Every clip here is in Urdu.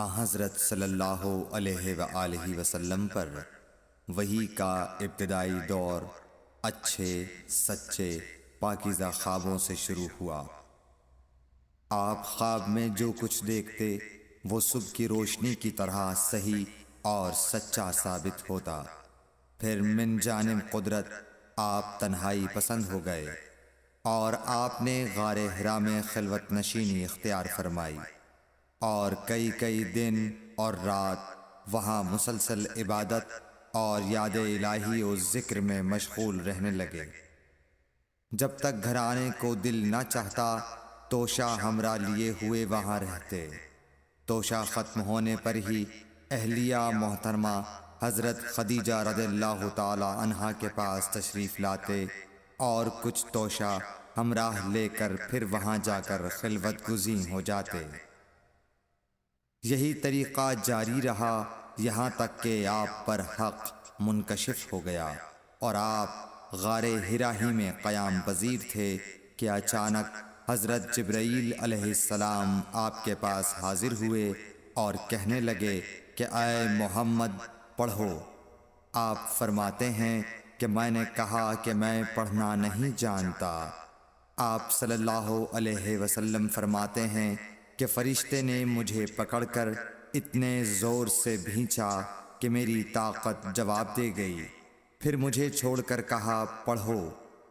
حضرت صلی اللہ علیہ وآلہ وسلم پر وحی کا ابتدائی دور اچھے سچے پاکیزہ خوابوں سے شروع ہوا۔ آپ خواب میں جو کچھ دیکھتے وہ صبح کی روشنی کی طرح صحیح اور سچا ثابت ہوتا۔ پھر من جانب قدرت آپ تنہائی پسند ہو گئے اور آپ نے غار حرا میں خلوت نشینی اختیار فرمائی اور کئی دن اور رات وہاں مسلسل عبادت اور یاد الہی و ذکر میں مشغول رہنے لگے۔ جب تک گھر آنے کو دل نہ چاہتا توشہ ہمراہ لیے ہوئے وہاں رہتے۔ توشہ ختم ہونے پر ہی اہلیہ محترمہ حضرت خدیجہ رضی اللہ تعالی عنہا کے پاس تشریف لاتے اور کچھ توشہ ہمراہ لے کر پھر وہاں جا کر خلوت گزین ہو جاتے۔ یہی طریقہ جاری رہا یہاں تک کہ آپ پر حق منکشف ہو گیا اور آپ غار حرا ہی میں قیام پذیر تھے کہ اچانک حضرت جبرائیل علیہ السلام آپ کے پاس حاضر ہوئے اور کہنے لگے کہ اے محمد پڑھو۔ آپ فرماتے ہیں کہ میں نے کہا کہ میں پڑھنا نہیں جانتا۔ آپ صلی اللہ علیہ وسلم فرماتے ہیں کہ فرشتے نے مجھے پکڑ کر اتنے زور سے بھینچا کہ میری طاقت جواب دے گئی۔ پھر مجھے چھوڑ کر کہا پڑھو۔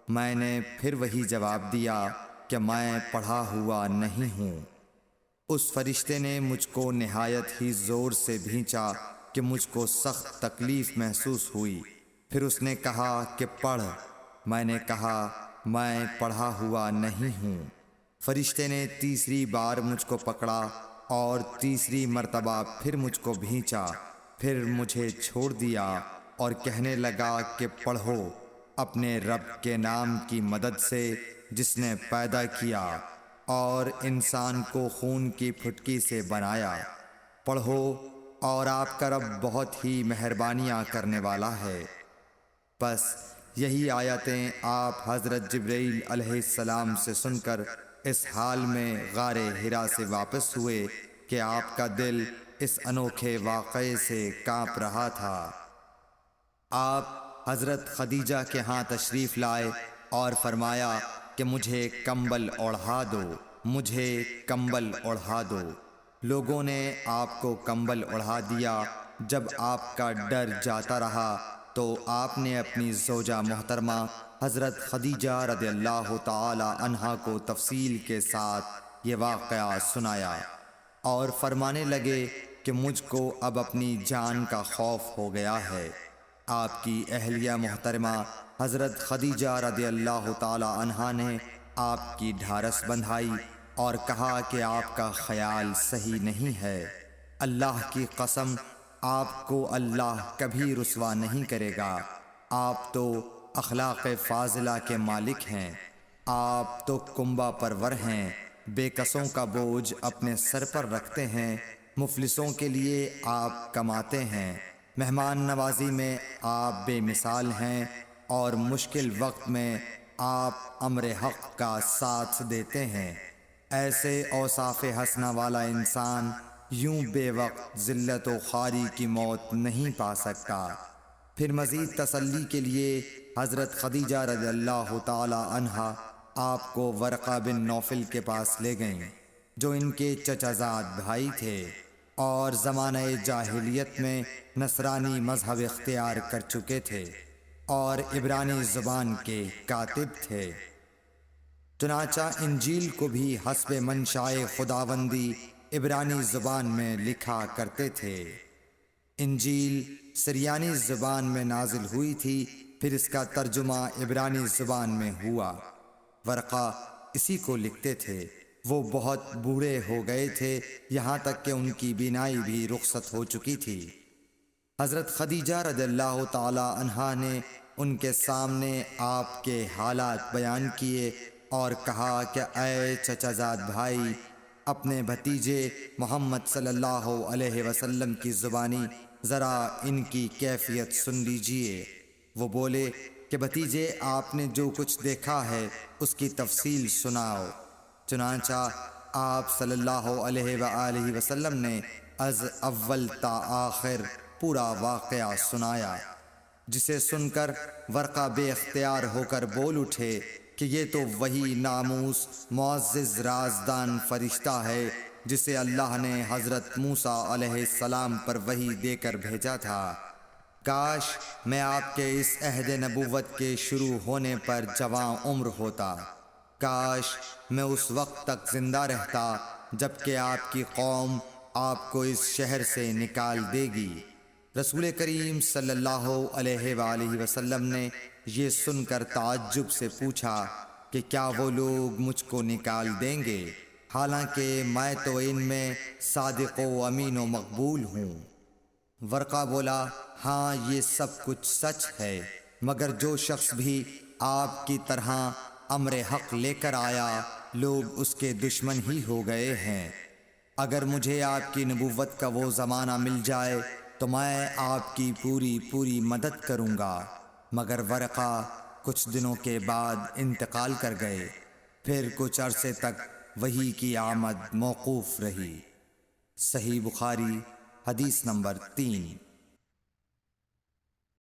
میں نے پھر وہی جواب دیا کہ میں پڑھا ہوا نہیں ہوں۔ اس فرشتے نے مجھ کو نہایت ہی زور سے بھینچا کہ مجھ کو سخت تکلیف محسوس ہوئی۔ پھر اس نے کہا کہ پڑھ۔ میں نے کہا میں پڑھا ہوا نہیں ہوں۔ فرشتے نے تیسری بار مجھ کو پکڑا اور تیسری مرتبہ پھر مجھ کو بھینچا۔ پھر مجھے چھوڑ دیا اور کہنے لگا کہ پڑھو اپنے رب کے نام کی مدد سے جس نے پیدا کیا اور انسان کو خون کی پھٹکی سے بنایا۔ پڑھو اور آپ کا رب بہت ہی مہربانیاں کرنے والا ہے۔ بس یہی آیتیں آپ حضرت جبرائیل علیہ السلام سے سن کر اس حال میں غار حرا سے واپس ہوئے کہ آپ کا دل اس انوکھے واقعے سے کانپ رہا تھا۔ آپ حضرت خدیجہ کے ہاں تشریف لائے اور فرمایا کہ مجھے کمبل اوڑھا دو، مجھے کمبل اوڑھا دو۔ لوگوں نے آپ کو کمبل اوڑھا دیا۔ جب آپ کا ڈر جاتا رہا تو آپ نے اپنی زوجہ محترمہ حضرت خدیجہ رضی اللہ تعالی عنہا کو تفصیل کے ساتھ یہ واقعہ سنایا اور فرمانے لگے کہ مجھ کو اب اپنی جان کا خوف ہو گیا ہے۔ آپ کی اہلیہ محترمہ حضرت خدیجہ رضی اللہ تعالی عنہا نے آپ کی ڈھارس بندھائی اور کہا کہ آپ کا خیال صحیح نہیں ہے۔ اللہ کی قسم آپ کو اللہ کبھی رسوا نہیں کرے گا۔ آپ تو اخلاق فاضلہ کے مالک ہیں۔ آپ تو کنبہ پرور ہیں، بے کسوں کا بوجھ اپنے سر پر رکھتے ہیں، مفلسوں کے لیے آپ کماتے ہیں، مہمان نوازی میں آپ بے مثال ہیں اور مشکل وقت میں آپ امر حق کا ساتھ دیتے ہیں۔ ایسے اوصاف حسنہ والا انسان یوں بے وقت ذلت و خواری کی موت نہیں پا سکتا۔ پھر مزید تسلی کے لیے حضرت خدیجہ رضی اللہ تعالی عنہا آپ کو ورقہ بن نوفل کے پاس لے گئیں جو ان کے چچا زاد بھائی تھے اور زمانہ جاہلیت میں نصرانی مذہب اختیار کر چکے تھے اور عبرانی زبان کے کاتب تھے۔ چنانچہ انجیل کو بھی حسب منشائے خداوندی عبرانی زبان میں لکھا کرتے تھے۔ انجیل سریانی زبان میں نازل ہوئی تھی، پھر اس کا ترجمہ عبرانی زبان میں ہوا۔ ورقہ اسی کو لکھتے تھے۔ وہ بہت بوڑھے ہو گئے تھے، یہاں تک کہ ان کی بینائی بھی رخصت ہو چکی تھی۔ حضرت خدیجہ رضی اللہ تعالی عنہا نے ان کے سامنے آپ کے حالات بیان کیے اور کہا کہ اے چچا زاد بھائی، اپنے بھتیجے محمد صلی اللہ علیہ وسلم کی زبانی ذرا ان کی کیفیت سن لیجئے۔ وہ بولے کہ بھتیجے آپ نے جو کچھ دیکھا ہے اس کی تفصیل سناؤ۔ چنانچہ آپ صلی اللہ علیہ وآلہ وسلم نے از اول تا آخر پورا واقعہ سنایا، جسے سن کر ورقہ بے اختیار ہو کر بول اٹھے کہ یہ تو وہی ناموس معزز رازدان فرشتہ ہے جسے اللہ نے حضرت موسیٰ علیہ السلام پر وحی دے کر بھیجا تھا۔ کاش میں آپ کے اس عہد نبوت کے شروع ہونے پر جواں عمر ہوتا، کاش میں اس وقت تک زندہ رہتا جب کہ آپ کی قوم آپ کو اس شہر سے نکال دے گی۔ رسول کریم صلی اللہ علیہ وآلہ وسلم نے یہ سن کر تعجب سے پوچھا کہ کیا وہ لوگ مجھ کو نکال دیں گے، حالانکہ میں تو ان میں صادق و امین و مقبول ہوں؟ ورقہ بولا، ہاں یہ سب کچھ سچ ہے، مگر جو شخص بھی آپ کی طرح امر حق لے کر آیا لوگ اس کے دشمن ہی ہو گئے ہیں۔ اگر مجھے آپ کی نبوت کا وہ زمانہ مل جائے تو میں آپ کی پوری مدد کروں گا، مگر ورقہ کچھ دنوں کے بعد انتقال کر گئے، پھر کچھ عرصے تک وحی کی آمد موقوف رہی۔ صحیح بخاری حدیث نمبر 3۔